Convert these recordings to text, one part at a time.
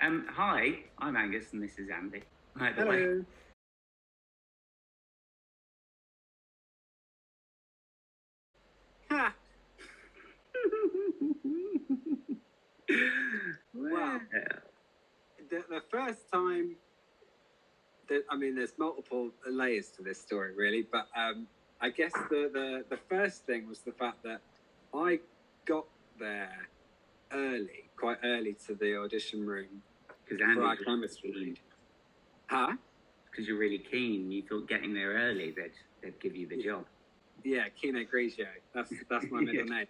Hi, I'm Angus and this is Andy. By the way. Hello. Ha! Well, the first time that, I mean, there's multiple layers to this story, really, but I guess the first thing was the fact that I got there quite early to the audition room Because for our Andy's chemistry really lead. Huh? because you're really keen. You thought getting there early, they'd give you the job. Yeah, Kino Grigio. That's my middle name.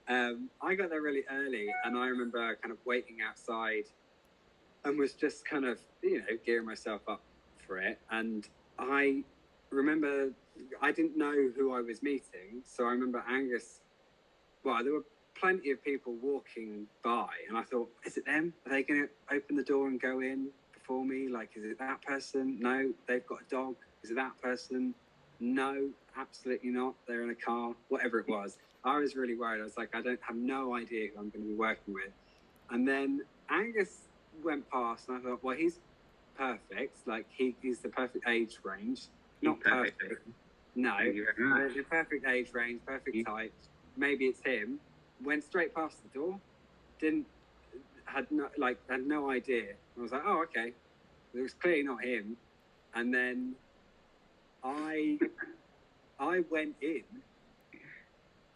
I got there really early, and I remember kind of waiting outside, and was just kind of gearing myself up for it. And I remember I didn't know who I was meeting, so I remember Angus. Well, there were plenty of people walking by, and I thought, is it them? Are they going to open the door and go in before me? Like, is it that person? No, they've got a dog. Is it that person? No, absolutely not. They're in a car, whatever it was. I was really worried. I was like, I have no idea who I'm going to be working with. And then Angus went past, and I thought, well, he's perfect. Like, he's the perfect age range. Not perfect. No, the perfect age range, perfect type. Maybe it's him. Went straight past the door. Had no idea. I was like, oh, okay. It was clearly not him. And then I went in,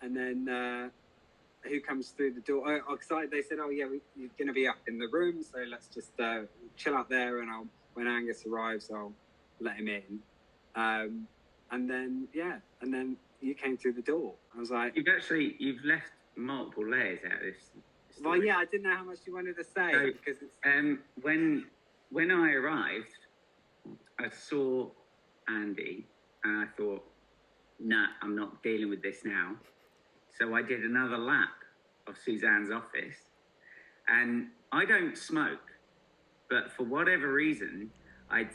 and then who comes through the door? Oh, they said, oh yeah, you're going to be up in the room, so let's just chill out there, and when Angus arrives, I'll let him in. And then you came through the door. I was like, you've left multiple layers out of this story. Well, yeah, I didn't know how much you wanted to say, because it's... when I arrived, I saw Andy and I thought, nah, I'm not dealing with this now. So I did another lap of Suzanne's office, and I don't smoke, but for whatever reason, I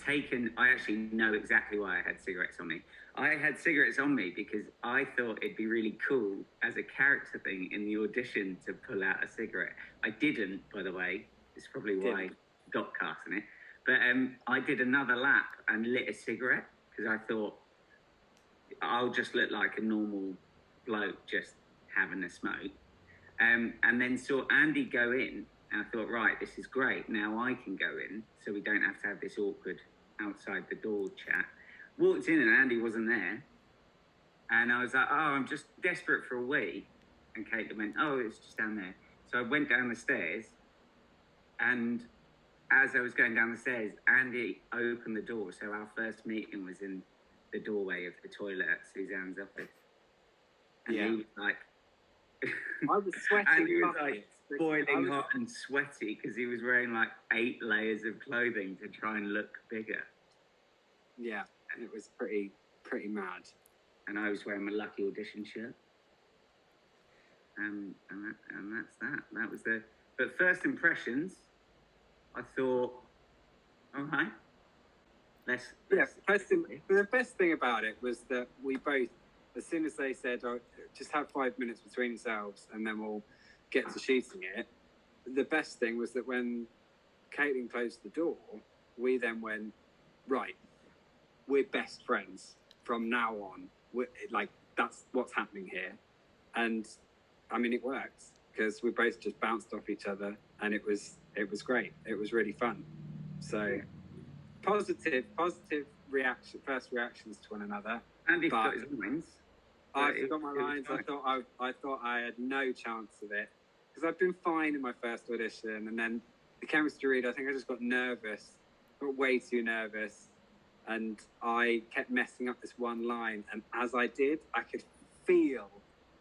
actually know exactly why I had cigarettes on me. I had cigarettes on me because I thought it'd be really cool as a character thing in the audition to pull out a cigarette. I didn't, by the way. It's probably why I got cast in it. But I did another lap and lit a cigarette because I thought I'll just look like a normal bloke just having a smoke. And then saw Andy go in. And I thought, right, this is great. Now I can go in, so we don't have to have this awkward outside the door chat. Walked in and Andy wasn't there. And I was like, oh, I'm just desperate for a wee. And Caitlin went, oh, it's just down there. So I went down the stairs. And as I was going down the stairs, Andy opened the door. So our first meeting was in the doorway of the toilet at Suzanne's office. And he was like... I was sweating. And he was like boiling hot and sweaty because he was wearing like 8 layers of clothing to try and look bigger. Yeah, and it was pretty mad. And I was wearing my Lucky audition shirt. And that's that. That was the... But first impressions, I thought, all right. The best thing about it was that we both, as soon as they said, oh, just have 5 minutes between yourselves and then we'll get to shooting it, the best thing was that when Caitlin closed the door, we then went, right, we're best friends from now on. That's what's happening here. And I mean, it worked because we both just bounced off each other, and it was great. It was really fun. So positive first reactions to one another. Andy forgot his lines. I forgot my lines. I thought I had no chance of it because I'd been fine in my first audition, and then the chemistry read, I think I just got nervous, got way too nervous, and I kept messing up this one line. And as I did, I could feel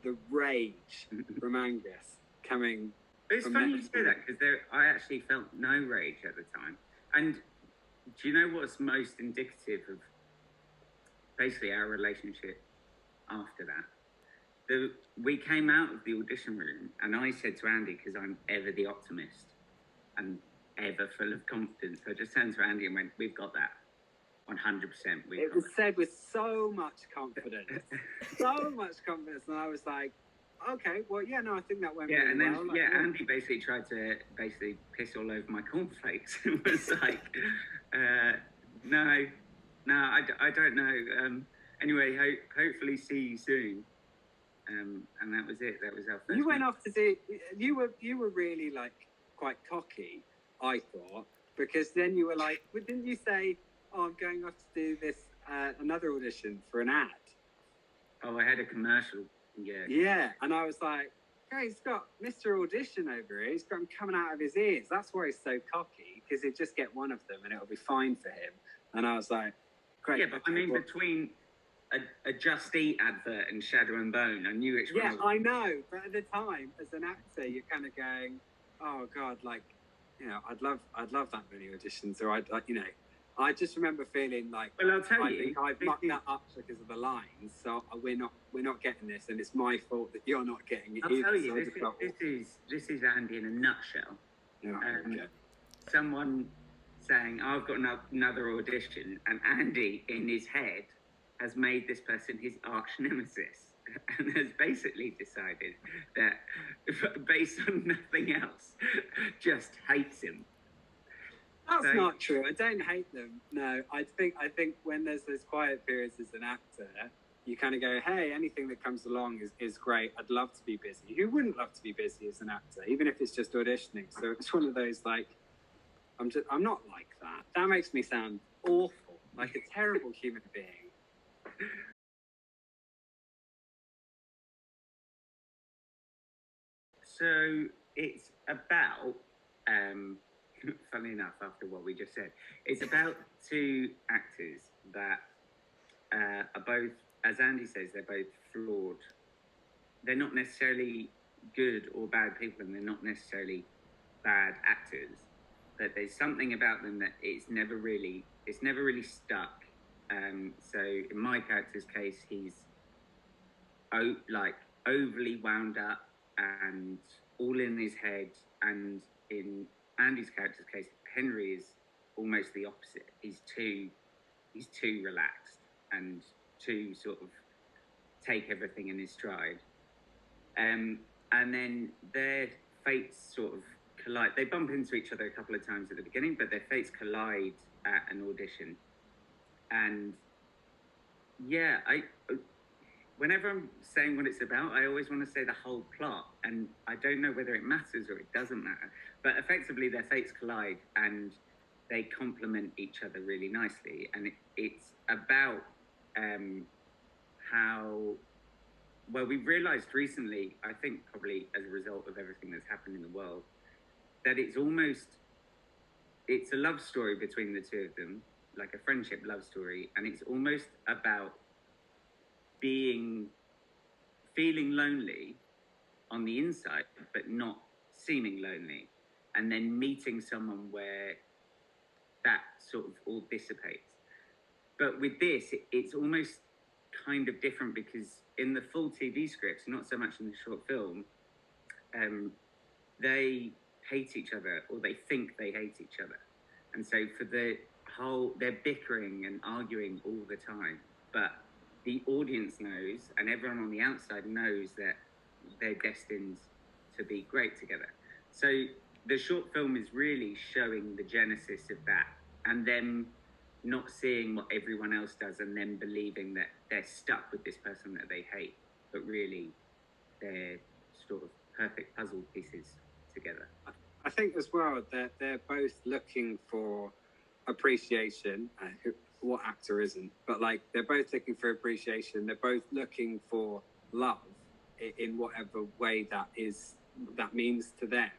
the rage from Angus coming. It's funny you say that because I actually felt no rage at the time. And do you know what's most indicative of basically our relationship after that? We came out of the audition room and I said to Andy, because I'm ever the optimist and ever full of confidence, I just turned to Andy and went, we've got that. 100%. It was said with so much confidence. So much confidence. And I was like, okay, well, yeah, no, I think that went Yeah, really and then well. Like, Andy basically tried to piss all over my cornflakes. It was like, no, I don't know. Anyway, hopefully see you soon. And that was it. That was our first. You went off to do. You were really like quite cocky, I thought, because then you were like, well, didn't you say, "Oh, I'm going off to do this another audition for an ad"? Oh, I had a commercial. Yeah. Yeah, and I was like, "Oh, he's got Mr. Audition over here. He's got him coming out of his ears. That's why he's so cocky, because he'd just get one of them and it'll be fine for him." And I was like, "Great." Yeah, but okay, I mean, between a Just Eat advert and Shadow and Bone, I knew which one. Yeah, I know, but at the time, as an actor, you're kind of going, "Oh God, like, you know, I'd love that many auditions," or I just remember feeling like, well, I'll tell I you, think I mucked that up because of the lines, so we're not getting this, and it's my fault that you're not getting it. I'll tell you, this is Andy in a nutshell. Yeah, okay. Someone saying, "Oh, I've got another audition," and Andy in his head has made this person his arch nemesis and has basically decided that, based on nothing else, just hates him. That's not true. I don't hate them. No, I think when there's those quiet periods as an actor, you kind of go, "Hey, anything that comes along is great. I'd love to be busy." Who wouldn't love to be busy as an actor, even if it's just auditioning? So it's one of those like, I'm not like that. That makes me sound awful, like a terrible human being. So it's about, funnily enough, after what we just said, it's about two actors that are both, as Andy says, they're both flawed. They're not necessarily good or bad people, and they're not necessarily bad actors, but there's something about them that it's never really stuck. So in my character's case, he's overly wound up and all in his head, and in Andy's character's case, Henry is almost the opposite. He's too relaxed and too sort of take everything in his stride. And then their fates sort of collide. They bump into each other a couple of times at the beginning, but their fates collide at an audition. And yeah, whenever I'm saying what it's about, I always want to say the whole plot, and I don't know whether it matters or it doesn't matter. But effectively, their fates collide, and they complement each other really nicely. And it's about how, well, we've realised recently, I think probably as a result of everything that's happened in the world, that it's a love story between the two of them, like a friendship love story, and it's almost about feeling lonely on the inside, but not seeming lonely, and then meeting someone where that sort of all dissipates. But with this, it's almost kind of different, because in the full TV scripts, not so much in the short film, they hate each other, or they think they hate each other. And so for the whole, they're bickering and arguing all the time, but the audience knows, and everyone on the outside knows, that they're destined to be great together. So the short film is really showing the genesis of that, and them not seeing what everyone else does, and then believing that they're stuck with this person that they hate, but really they're sort of perfect puzzle pieces together. I think as well that they're both looking for appreciation. What actor isn't? But like, they're both looking for appreciation. They're both looking for love in whatever way that means to them.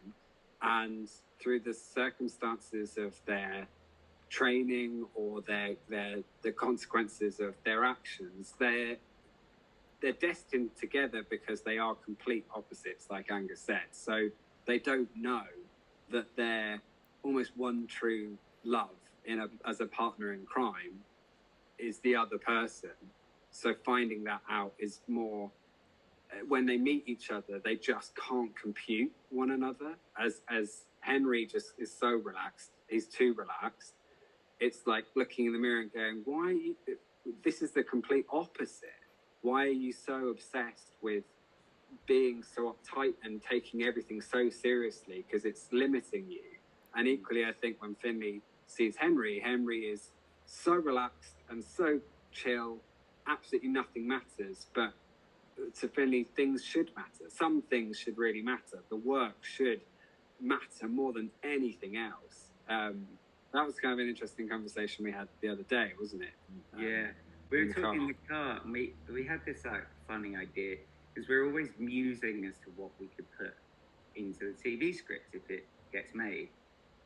And through the circumstances of their training or the consequences of their actions, they're destined together because they are complete opposites, like Angus said. So they don't know that they're almost one true love as a partner in crime is the other person. So finding that out is more, when they meet each other, they just can't compute one another. As Henry just is so relaxed, he's too relaxed. It's like looking in the mirror and going, why are you, this is the complete opposite. Why are you so obsessed with being so uptight and taking everything so seriously because it's limiting you. And equally, I think when Finley sees Henry, Henry is so relaxed and so chill, absolutely nothing matters. But to Finley, things should matter. Some things should really matter. The work should matter more than anything else. That was kind of an interesting conversation we had the other day, wasn't it? Yeah. We were talking in the car, and we had this like funny idea, because we're always musing as to what we could put into the TV script if it gets made.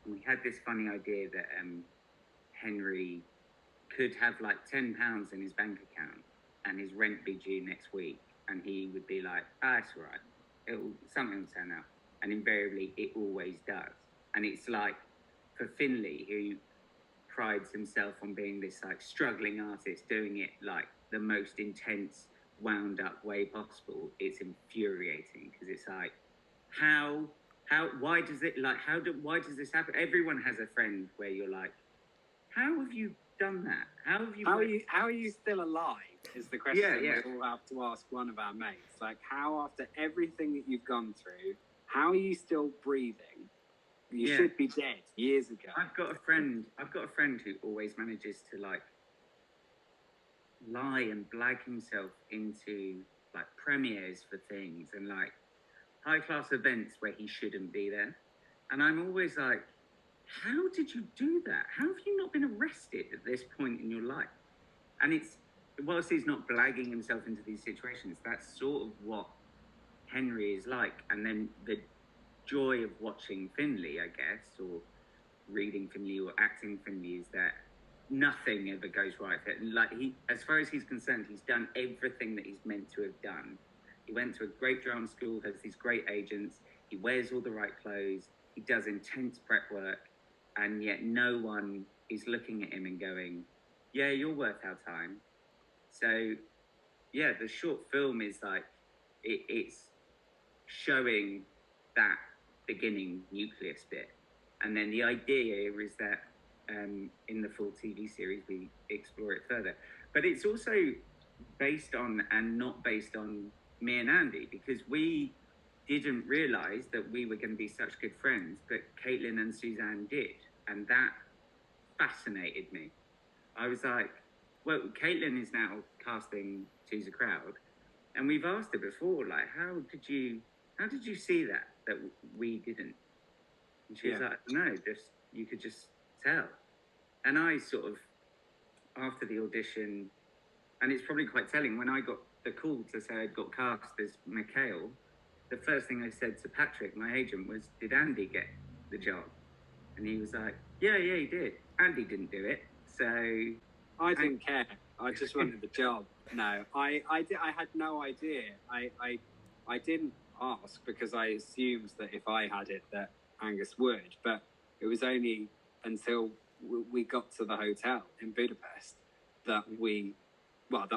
And we had this funny idea that Henry could have like £10 in his bank account, and his rent be due next week, and he would be like, it's all right, something will turn out. And invariably, it always does. And it's like, for Finley, who prides himself on being this like struggling artist, doing it like the most intense, wound up way possible, it's infuriating, because it's like, why does this happen? Everyone has a friend where you're like, how have you done that? How are you still alive is the question we all have to ask one of our mates. Like, how, after everything that you've gone through, how are you still breathing? You should be dead years ago. I've got a friend who always manages to like lie and blag himself into like premieres for things and like high class events where he shouldn't be there. And I'm always like, how did you do that? How have you not been arrested at this point in your life? And it's, whilst he's not blagging himself into these situations, that's sort of what Henry is like. And then the joy of watching Finley, I guess, or reading Finley or acting Finley, is that nothing ever goes right. Like, as far as he's concerned, he's done everything that he's meant to have done. He went to a great drama school, has these great agents, he wears all the right clothes, he does intense prep work, and yet no one is looking at him and going, yeah, you're worth our time. So, yeah, the short film is like, it's showing that beginning nucleus bit. And then the idea is that in the full TV series, we explore it further. But it's also based on, and not based on, me and Andy, because we didn't realise that we were going to be such good friends, but Caitlin and Suzanne did. And that fascinated me. I was like, well, Caitlin is now casting Choose a Crowd, and we've asked her before, like, how did you see that we didn't? And she was like, no, you could just tell. And I sort of, after the audition, and it's probably quite telling, when I got the call to say I'd got cast as Mikhael, the first thing I said to Patrick, my agent, was, did Andy get the job? And he was like, yeah, he did. Andy didn't do it, so... I didn't care. I just wanted the job. No, I had no idea. I didn't ask because I assumed that if I had it, that Angus would. But it was only until we got to the hotel in Budapest that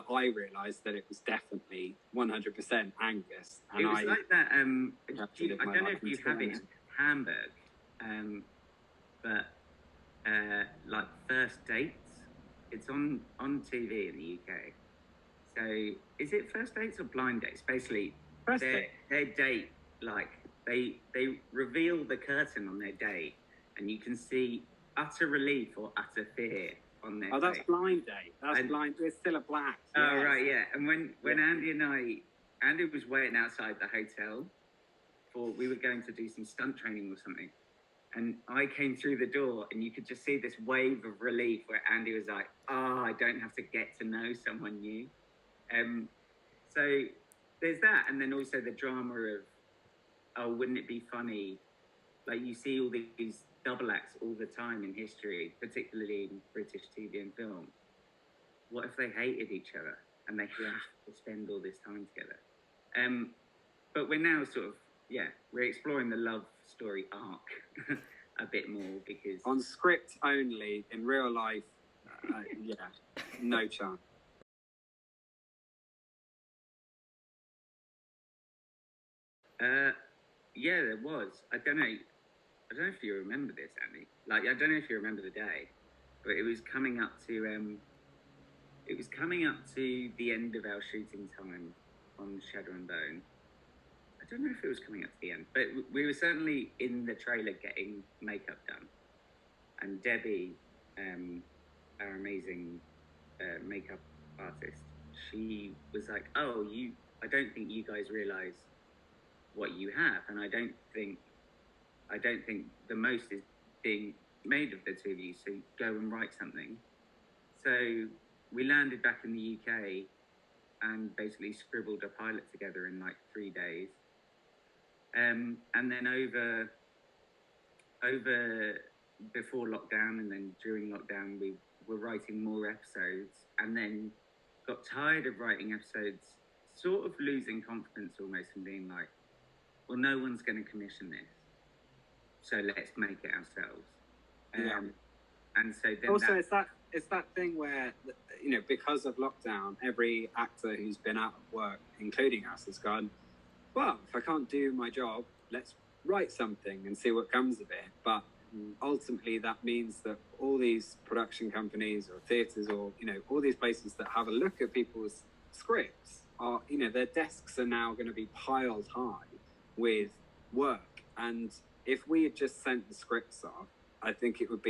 I realised that it was definitely 100% Angus. And it was like that. I don't know if you have it in Hamburg, but like First Dates. It's on TV in the UK. So is it First Dates or Blind Dates? Basically, their date, like they reveal the curtain on their date, and you can see utter relief or utter fear on their. Oh, that's date. Blind Date. That's Blind. It's still a black. Oh right, yeah. And when Andy was waiting outside the hotel, we were going to do some stunt training or something. And I came through the door, and you could just see this wave of relief where Andy was like, I don't have to get to know someone new. So there's that. And then also the drama of, wouldn't it be funny? Like, you see all these double acts all the time in history, particularly in British TV and film. What if they hated each other and they have to spend all this time together? But we're now sort of, we're exploring the love story arc a bit more, because on script only, in real life, no chance. There was. I don't know if you remember this, Andy. Like, I don't know if you remember the day, but it was coming up to the end of our shooting time on Shadow and Bone. I don't know if it was coming up to the end, but we were certainly in the trailer getting makeup done. And Debbie, our amazing makeup artist, she was like, "Oh, I don't think you guys realize what you have, and I don't think the most is being made of the two of you. So go and write something." So we landed back in the UK and basically scribbled a pilot together in like 3 days. And then over before lockdown and then during lockdown, we were writing more episodes, and then got tired of writing episodes, sort of losing confidence almost, and being like, well, no one's going to commission this, so let's make it ourselves. And so then also it's that thing where, you know, because of lockdown, every actor who's been out of work, including us, has gone, well, if I can't do my job, let's write something and see what comes of it. But ultimately that means that all these production companies or theatres or, you know, all these places that have a look at people's scripts are, you know, their desks are now going to be piled high with work. And if we had just sent the scripts off, I think it would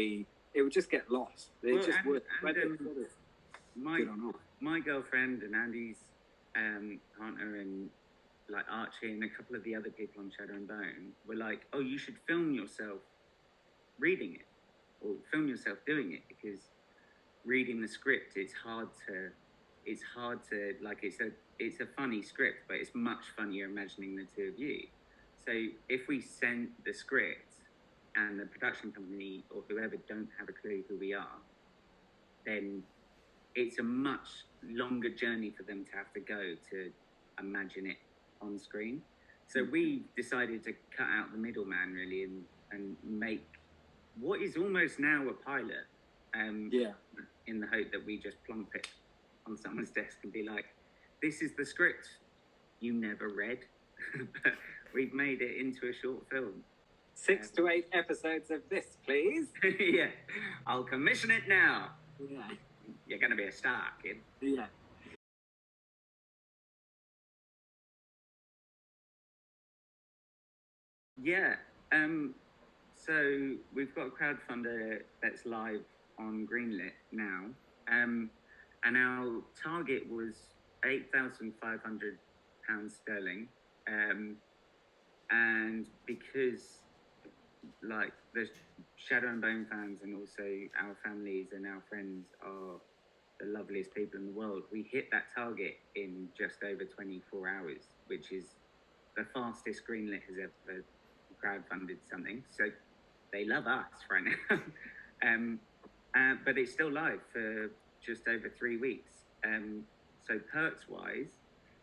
just get lost. My girlfriend and Andy's partner and like Archie and a couple of the other people on Shadow and Bone were like, "Oh, you should film yourself reading it, or film yourself doing it, because reading the script, it's hard to like, it's a funny script, but it's much funnier imagining the two of you. So if we send the script and the production company or whoever don't have a clue who we are, then it's a much longer journey for them to have to go to imagine it on screen. So we decided to cut out the middleman, really, and make what is almost now a pilot, in the hope that we just plonk it on someone's desk and be like, this is the script you never read, but we've made it into a short film. 6 to 8 episodes of this, please. Yeah, I'll commission it now. Yeah. You're going to be a star, kid. Yeah. Yeah. So we've got a crowdfunder that's live on Greenlit now. And our target was £8,500 sterling. And because like the Shadow and Bone fans and also our families and our friends are the loveliest people in the world, we hit that target in just over 24 hours, which is the fastest Greenlit has ever crowdfunded something. So they love us right now. But it's still live for just over 3 weeks. So perks wise,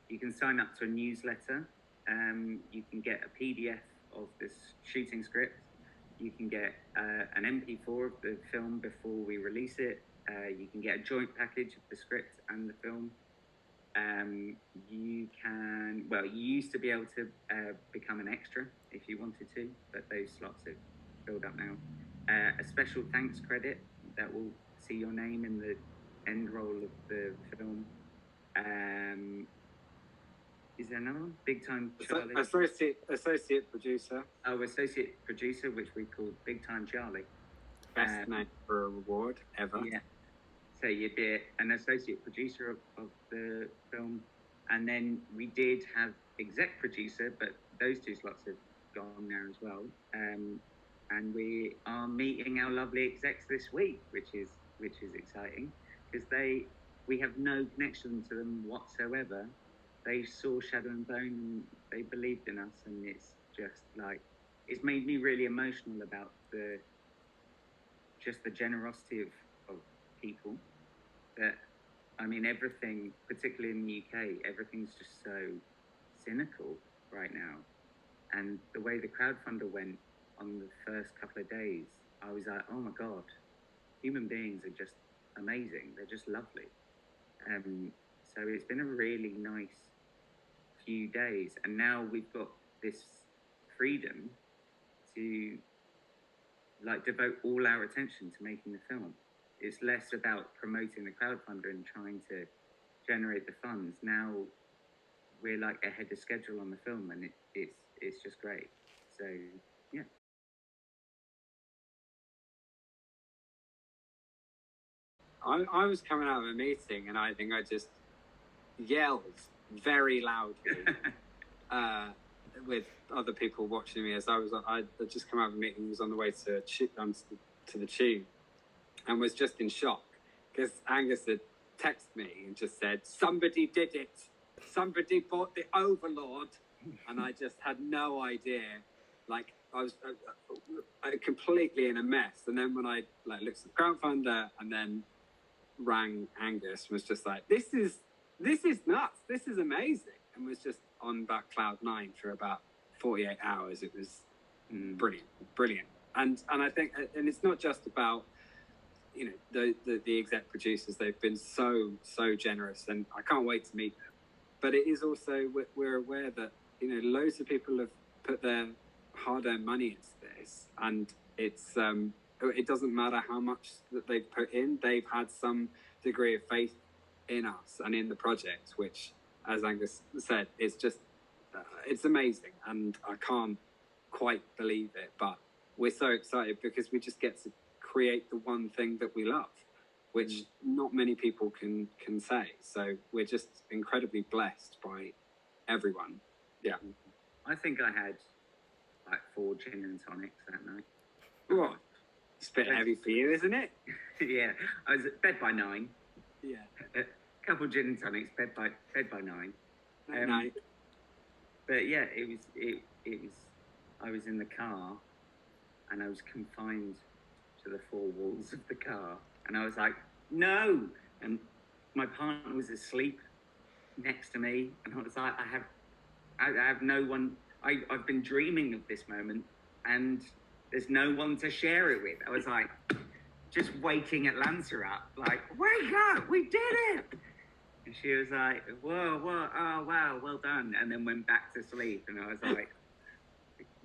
you can sign up to a newsletter. You can get a PDF of this shooting script. You can get an MP4 of the film before we release it. You can get a joint package of the script and the film. You used to be able to become an extra if you wanted to, but those slots have filled up now. A special thanks credit that will see your name in the end roll of the film. Is there another one? Big Time Charlie. Associate producer. Oh, associate producer, which we call Big Time Charlie. Best name for a reward ever. Yeah. So you'd be an associate producer of the film. And then we did have exec producer, but those 2 slots have gone now as well. And we are meeting our lovely execs this week, which is exciting, because we have no connection to them whatsoever. They saw Shadow and Bone and they believed in us, and it's just like, it's made me really emotional about the generosity of people. That, I mean, everything, particularly in the UK, everything's just so cynical right now. And the way the crowdfunder went on the first couple of days, I was like, oh my God, human beings are just amazing. They're just lovely. So it's been a really nice few days. And now we've got this freedom to like devote all our attention to making the film. It's less about promoting the crowdfunder and trying to generate the funds. Now we're like ahead of schedule on the film, and it's just great. So yeah. I was coming out of a meeting, and I think I just yelled very loudly with other people watching me as I just come out of a meeting, was on the way to the tube, and was just in shock because Angus had texted me and just said, "Somebody did it. Somebody bought the Overlord," and I just had no idea. Like I was completely in a mess. And then when I looked at the crowdfunder and then rang Angus, was just like, "This is nuts. This is amazing," and was just on about cloud 9 for about 48 hours. It was brilliant. And I think, and it's not just about, you know, the exec producers. They've been so generous, and I can't wait to meet them. But it is also, we're aware that, you know, loads of people have put their hard-earned money into this, and it's it doesn't matter how much that they've put in. They've had some degree of faith in us and in the project, which, as Angus said, is just it's amazing, and I can't quite believe it. But we're so excited because we just get to create the one thing that we love, which not many people can say. So we're just incredibly blessed by everyone. Yeah. I think I had like 4 gin and tonics that night. What? It's a bit heavy for you, isn't it? Yeah, I was at bed by 9. Yeah. A couple gin and tonics, bed by 9. Night. But yeah, it was. I was in the car, and I was confined to the 4 walls of the car, and I was like, no. And my partner was asleep next to me, and I was like, I have no one. I've been dreaming of this moment, and there's no one to share it with. I was like, just waking Atlanta up, like, wake up, we did it. And she was like, whoa, oh, wow, well done. And then went back to sleep. And I was like,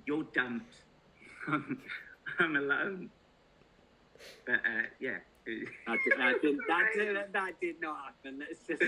you're dumped. I'm alone. But yeah. That did not happen. Let's just